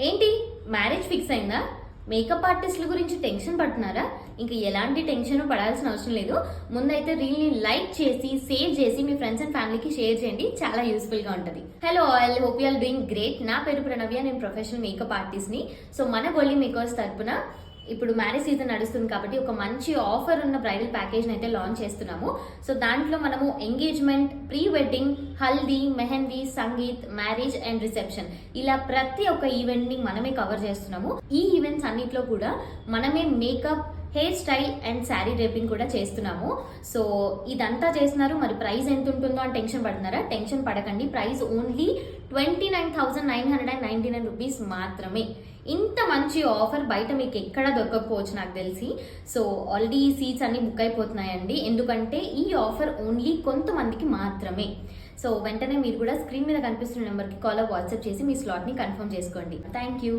ఏంటి marriage fix అయిందా? Makeup ఆర్టిస్టుల గురించి టెన్షన్ పడుతున్నారా? ఇంకా ఎలాంటి టెన్షన్ పడాల్సిన అవసరం లేదు. ముందైతే రీల్ని లైక్ చేసి సేవ్ చేసి మీ ఫ్రెండ్స్ అండ్ ఫ్యామిలీకి షేర్ చేయండి, చాలా యూస్ఫుల్ గా ఉంటుంది. Hello all, hope you are doing great. నా పేరు ప్రణవ్య, నేను ప్రొఫెషనల్ మేకప్ ఆర్టిస్ట్ ని. సో మన గోల్డీ మేకర్స్ తరపున ఇప్పుడు మ్యారేజ్ సీజన్ నడుస్తుంది కాబట్టి ఒక మంచి ఆఫర్ ఉన్న బ్రైడల్ ప్యాకేజ్ అయితే లాంచ్ చేస్తున్నాము. సో దాంట్లో మనము engagement, pre wedding, haldi, mehndi, sangeet, marriage and reception ఇలా ప్రతి ఒక్క ఈవెంట్ ని మనమే కవర్ చేస్తున్నాము. ఈ ఈవెంట్స్ అన్నిట్లో కూడా మనమే makeup, hair style and sari draping కూడా చేస్తున్నాము. సో ఇదంతా చేస్తున్నారు. మరి ప్రైస్ ఎంత ఉంటుందో అని టెన్షన్ పడుతున్నారా? టెన్షన్ పడకండి. ప్రైస్ ఓన్లీ 29,999 రూపీస్ మాత్రమే. ఇంత మంచి ఆఫర్ బయట మీకు ఎక్కడ దొరకకపోవచ్చు నాకు తెలిసి. సో ఆల్రెడీ సీట్స్ అన్ని బుక్ అయిపోతున్నాయండి, ఎందుకంటే ఈ ఆఫర్ ఓన్లీ కొంతమందికి మాత్రమే. సో వెంటనే మీరు కూడా స్క్రీన్ మీద కనిపిస్తున్న నెంబర్కి కాల్ వాట్సాప్ చేసి మీ స్లాట్ని కన్ఫర్మ్ చేసుకోండి. Thank you.